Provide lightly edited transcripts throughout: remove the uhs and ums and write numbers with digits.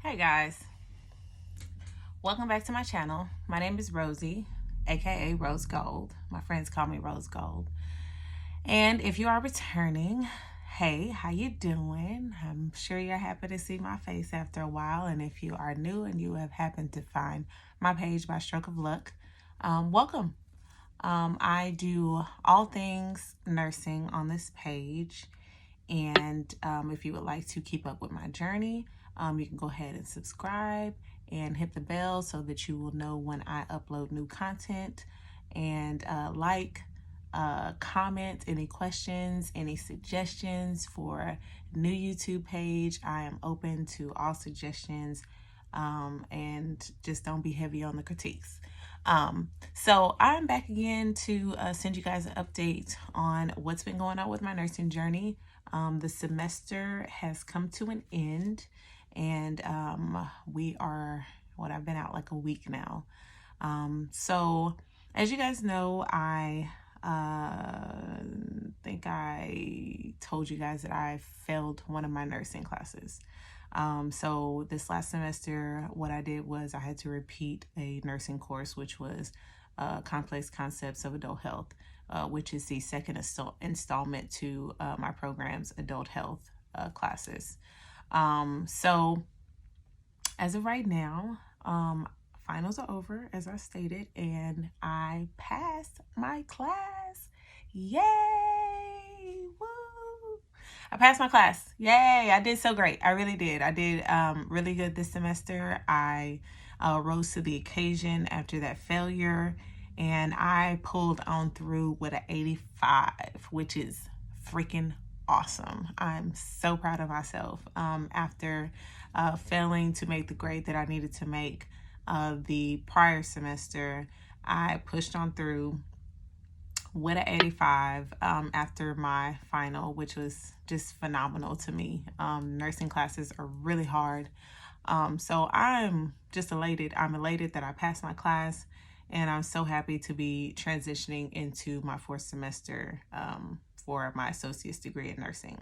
Hey guys, welcome back to my channel. My name is Rosie, aka Rose Gold. My friends call me Rose Gold. And if you are returning, hey, how you doing? I'm sure you're happy to see my face after a while. And if you are new and you have happened to find my page by stroke of luck, welcome. I do all things nursing on this page. And if you would like to keep up with my journey, you can go ahead and subscribe and hit the bell so that you will know when I upload new content. And comment any questions, any suggestions for new YouTube page. I am open to all suggestions, and just don't be heavy on the critiques. So I'm back again to send you guys an update on what's been going on with my nursing journey. The semester has come to an end, and I've been out like a week now. So as you guys know, I think I told you guys that I failed one of my nursing classes. So this last semester, what I did was I had to repeat a nursing course, which was Complex Concepts of Adult Health, which is the second installment to my program's adult health classes. So as of right now, finals are over, as I stated, and I passed my class. Yay! Woo! I passed my class. Yay! I did so great. I really did. I did really good this semester. I rose to the occasion after that failure, and I pulled on through with an 85, which is freaking awesome. I'm so proud of myself. After failing to make the grade that I needed to make the prior semester, I pushed on through with an 85 after my final, which was just phenomenal to me. Nursing classes are really hard. So I'm just elated. I'm elated that I passed my class, and I'm so happy to be transitioning into my fourth semester for my associate's degree in nursing.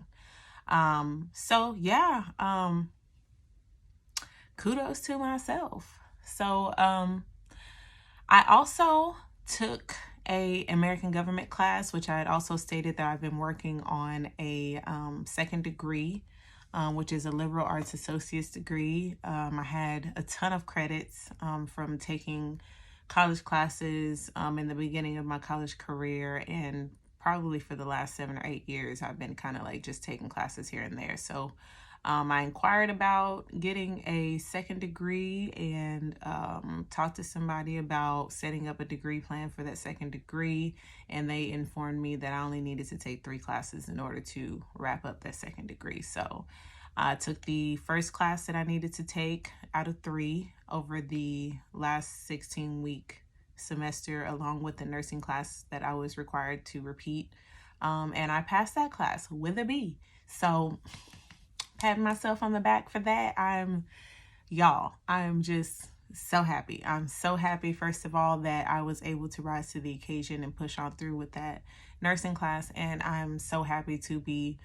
So yeah, kudos to myself. So I also took a American government class, which I had also stated that I've been working on a second degree, which is a liberal arts associate's degree. I had a ton of credits from taking college classes in the beginning of my college career, and probably for the last 7 or 8 years, I've been kind of like just taking classes here and there. So I inquired about getting a second degree and talked to somebody about setting up a degree plan for that second degree. And they informed me that I only needed to take 3 classes in order to wrap up that second degree. So I took the first class that I needed to take out of 3 over the last 16-week semester, along with the nursing class that I was required to repeat. And I passed that class with a B. So patting myself on the back for that. I'm just so happy. I'm so happy, first of all, that I was able to rise to the occasion and push on through with that nursing class. And I'm so happy to be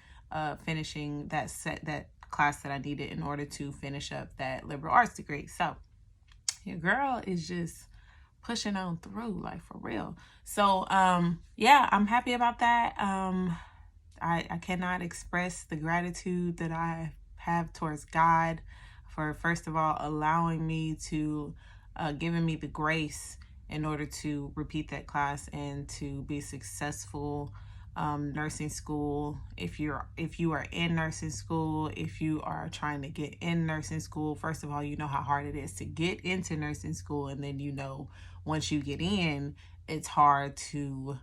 finishing that class that I needed in order to finish up that liberal arts degree. So your girl is just pushing on through, like, for real. So yeah, I'm happy about that. I cannot express the gratitude that I have towards God for, first of all, allowing me to, giving me the grace in order to repeat that class and to be successful. Nursing school, if you are in nursing school, if you are trying to get in nursing school, first of all, you know how hard it is to get into nursing school, and then once you get in, it's hard to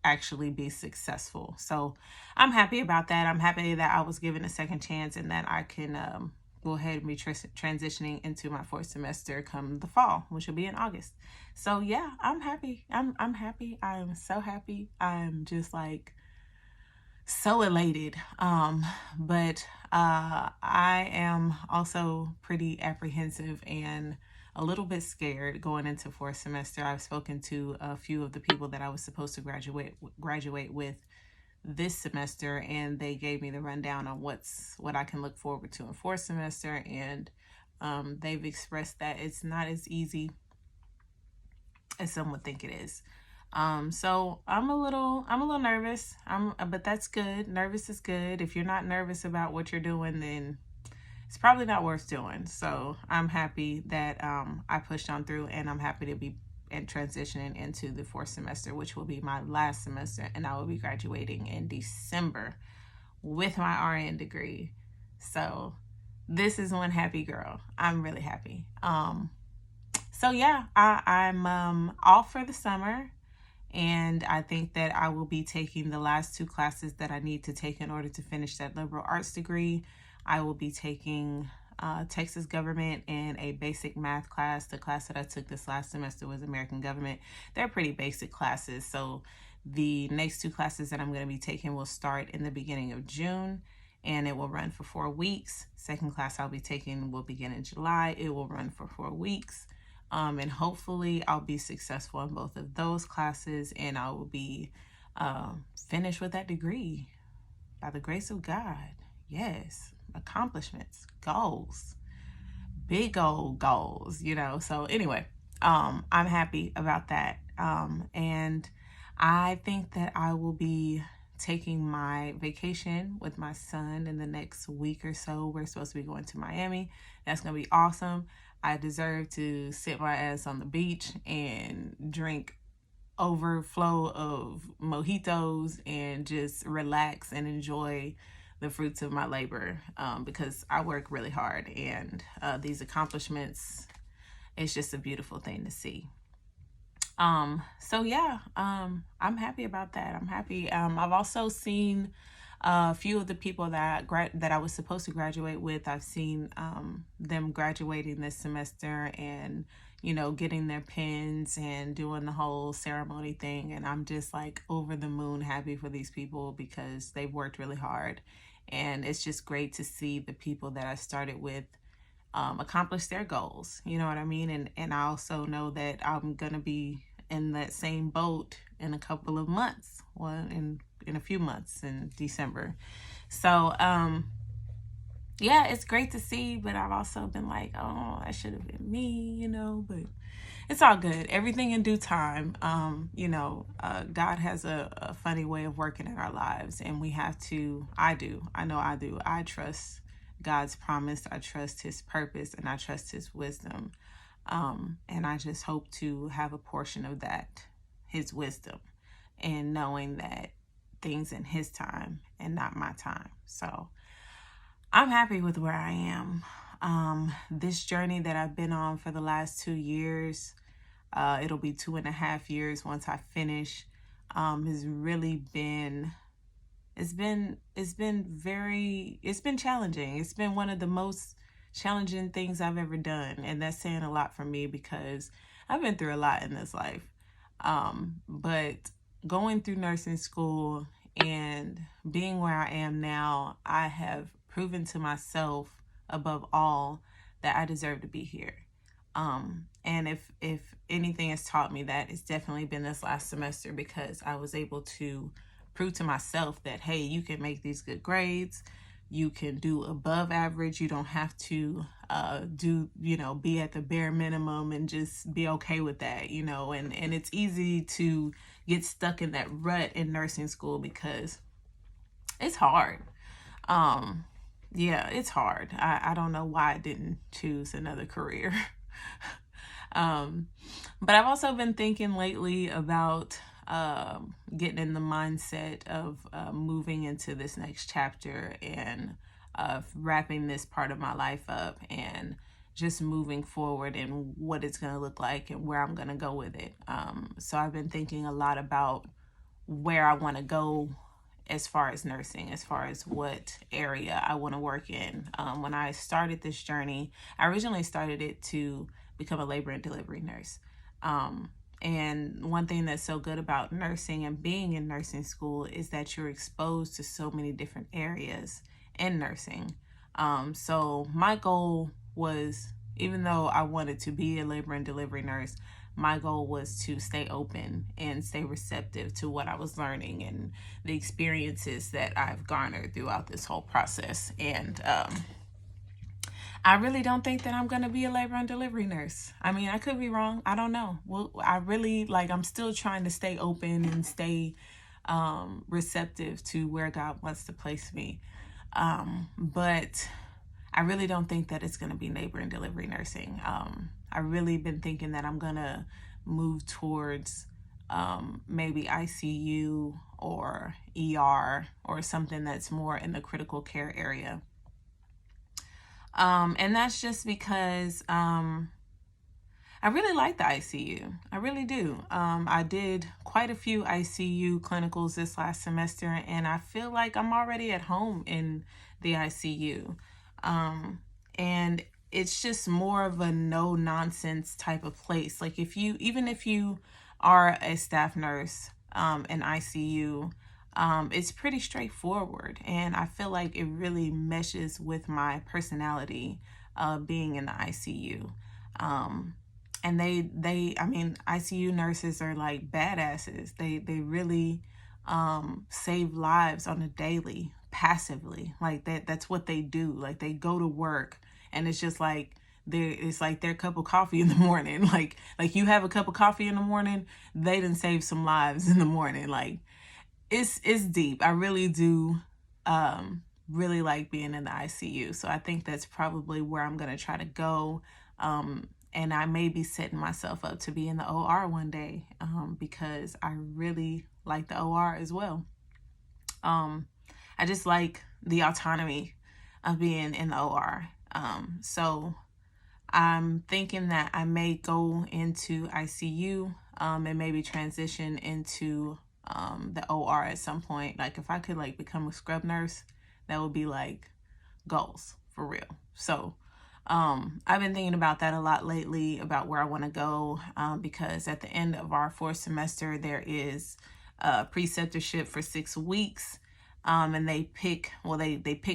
actually be successful. So I'm happy about that. I'm happy that I was given a second chance and that I can go ahead and be transitioning into my fourth semester come the fall, which will be in August. So yeah, I'm happy. I'm happy. I'm so happy. I'm just like so elated. But I am also pretty apprehensive and a little bit scared going into fourth semester. I've spoken to a few of the people that I was supposed to graduate with this semester, and they gave me the rundown on what I can look forward to in fourth semester. And they've expressed that it's not as easy as some would think it is. So I'm a little nervous. But that's good. Nervous is good. If you're not nervous about what you're doing, then it's probably not worth doing. So I'm happy that I pushed on through, and I'm happy to be and transitioning into the fourth semester, which will be my last semester, and I will be graduating in December with my RN degree. So this is one happy girl. I'm really happy. So yeah, I'm off for the summer, and I think that I will be taking the last 2 classes that I need to take in order to finish that liberal arts degree. I will be taking Texas government and a basic math class. The class that I took this last semester was American government. They're pretty basic classes. So the next 2 classes that I'm going to be taking will start in the beginning of June, and it will run for 4 weeks. Second class I'll be taking will begin in July. It will run for 4 weeks. And hopefully I'll be successful in both of those classes, and I will be finished with that degree by the grace of God. Yes, accomplishments, goals, big old goals, So anyway, I'm happy about that. And I think that I will be taking my vacation with my son in the next week or so. We're supposed to be going to Miami. That's going to be awesome. I deserve to sit my ass on the beach and drink overflow of mojitos and just relax and enjoy the fruits of my labor, because I work really hard, and these accomplishments, it's just a beautiful thing to see. So yeah, I'm happy about that. I'm happy. I've also seen a few of the people that I was supposed to graduate with. I've seen them graduating this semester, and getting their pins and doing the whole ceremony thing. And I'm just like over the moon happy for these people, because they've worked really hard, and it's just great to see the people that I started with accomplish their goals. You know what I mean? And I also know that I'm gonna be in that same boat in a couple of months. Well, in a few months in December. So yeah, it's great to see, but I've also been like, oh, that should have been me, but it's all good. Everything in due time. God has a funny way of working in our lives, and we have to, I trust God's promise. I trust his purpose, and I trust his wisdom. And I just hope to have a portion of that, his wisdom, and knowing that things in his time and not my time. So I'm happy with where I am. This journey that I've been on for the last 2 years, it'll be 2.5 years once I finish, has really been, it's been challenging. It's been one of the most challenging things I've ever done. And that's saying a lot for me, because I've been through a lot in this life. But going through nursing school and being where I am now, I have proven to myself above all that I deserve to be here. And if anything has taught me that, it's definitely been this last semester, because I was able to prove to myself that, hey, you can make these good grades. You can do above average. You don't have to be at the bare minimum and just be okay with that, and it's easy to get stuck in that rut in nursing school, because it's hard. Yeah, it's hard. I don't know why I didn't choose another career. But I've also been thinking lately about getting in the mindset of moving into this next chapter, and wrapping this part of my life up, and just moving forward and what it's going to look like and where I'm going to go with it. So I've been thinking a lot about where I want to go as far as nursing, as far as what area I want to work in. When I started this journey, I originally started it to become a labor and delivery nurse. And one thing that's so good about nursing and being in nursing school is that you're exposed to so many different areas in nursing. So my goal was, even though I wanted to be a labor and delivery nurse, my goal was to stay open and stay receptive to what I was learning and the experiences that I've garnered throughout this whole process. And I really don't think that I'm going to be a labor and delivery nurse. I mean, I could be wrong. I don't know. Well, I really, I'm still trying to stay open and stay receptive to where God wants to place me. But I really don't think that it's going to be labor and delivery nursing. I really been thinking that I'm going to move towards maybe ICU or ER or something that's more in the critical care area. And that's just because I really like the ICU. I really do. I did quite a few ICU clinicals this last semester, and I feel like I'm already at home in the ICU. And it's just more of a no nonsense type of place. Like even if you are a staff nurse in ICU, it's pretty straightforward, and I feel like it really meshes with my personality being in the ICU. And I mean, ICU nurses are like badasses. They really save lives on a daily, passively. Like that's what they do. Like they go to work, and it's just like it's like their cup of coffee in the morning. Like you have a cup of coffee in the morning, they done save some lives in the morning. Like it's deep. I really do really like being in the ICU. So I think that's probably where I'm going to try to go. And I may be setting myself up to be in the OR one day because I really like the OR as well. I just like the autonomy of being in the OR. So I'm thinking that I may go into ICU and maybe transition into the OR at some point. Like if I could become a scrub nurse, that would be like goals for real. So I've been thinking about that a lot lately, about where I want to go, because at the end of our 4th semester, there is a preceptorship for 6 weeks. And they pick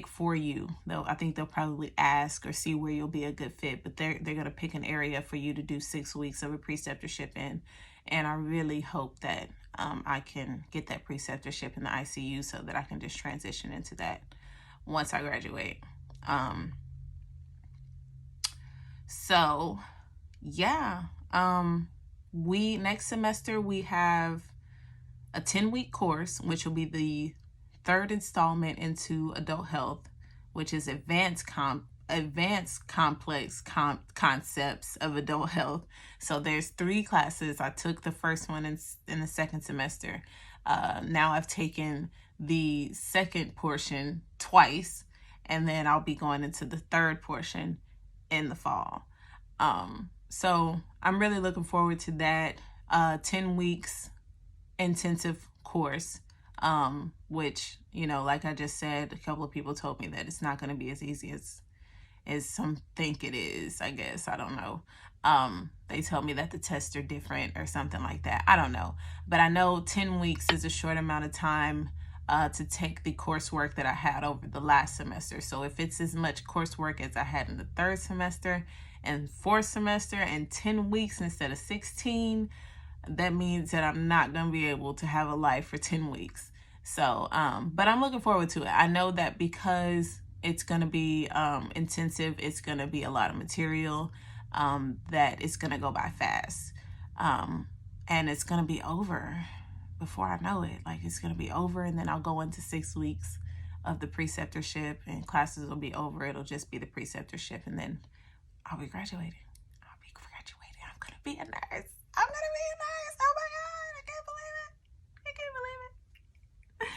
for you. I think they'll probably ask or see where you'll be a good fit, but they're going to pick an area for you to do 6 weeks of a preceptorship in. And I really hope that I can get that preceptorship in the ICU so that I can just transition into that once I graduate. So yeah, next semester we have a 10-week course, which will be the 3rd installment into adult health, which is advanced complex concepts of adult health. So there's 3 classes. I took the first one in the 2nd semester. Now I've taken the 2nd portion twice, and then I'll be going into the 3rd portion in the fall. So I'm really looking forward to that 10 weeks intensive course, which, like I just said, a couple of people told me that it's not going to be as easy as some think it is, I guess. I don't know. They tell me that the tests are different or something like that. I don't know. But I know 10 weeks is a short amount of time to take the coursework that I had over the last semester. So if it's as much coursework as I had in the 3rd semester and 4th semester and 10 weeks instead of 16, that means that I'm not going to be able to have a life for 10 weeks. So, but I'm looking forward to it. I know that because it's going to be intensive, it's going to be a lot of material, that it's going to go by fast. And it's going to be over before I know it. Like, it's going to be over, and then I'll go into 6 weeks of the preceptorship, and classes will be over. It'll just be the preceptorship, and then I'll be graduating. I'm going to be a nurse. Oh my God, I can't believe it.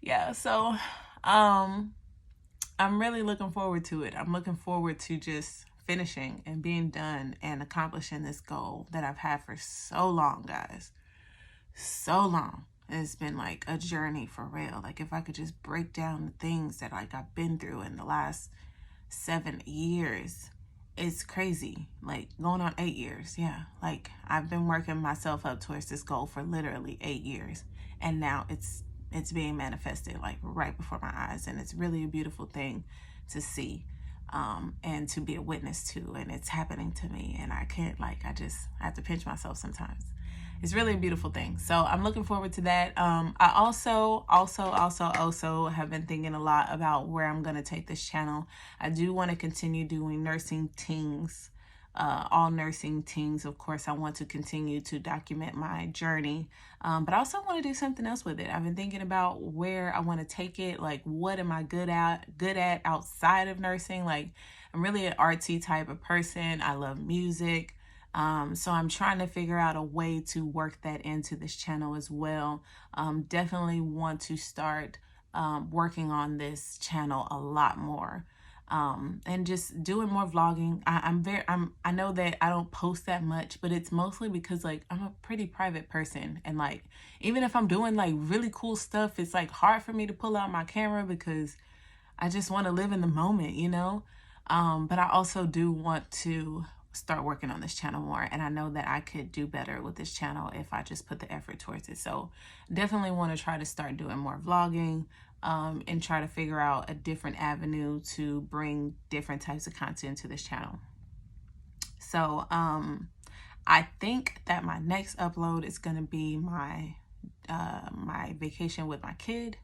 Yeah, so I'm really looking forward to it. I'm looking forward to just finishing and being done and accomplishing this goal that I've had for so long, guys. So long. It's been like a journey for real. Like, if I could just break down the things that I've been through in the last 7 years, it's crazy. Like, going on 8 years. Yeah. Like, I've been working myself up towards this goal for literally 8 years. And now it's being manifested like right before my eyes. And it's really a beautiful thing to see. and to be a witness to, and it's happening to me, and I can't, like, I have to pinch myself sometimes. It's really a beautiful thing. So I'm looking forward to that. I also have been thinking a lot about where I'm going to take this channel. I do want to continue doing nursing tings, all nursing tings. Of course, I want to continue to document my journey, but I also want to do something else with it. I've been thinking about where I want to take it. Like, what am I good at outside of nursing? Like, I'm really an artsy type of person. I love music. So I'm trying to figure out a way to work that into this channel as well. Definitely want to start working on this channel a lot more. And just doing more vlogging. I know that I don't post that much, but it's mostly because, like, I'm a pretty private person, and, like, even if I'm doing, like, really cool stuff, it's, like, hard for me to pull out my camera because I just want to live in the moment, you know? But I also do want to start working on this channel more, and I know that I could do better with this channel if I just put the effort towards it. So definitely want to try to start doing more vlogging, and try to figure out a different avenue to bring different types of content to this channel. So I think that my next upload is going to be my my vacation with my kid.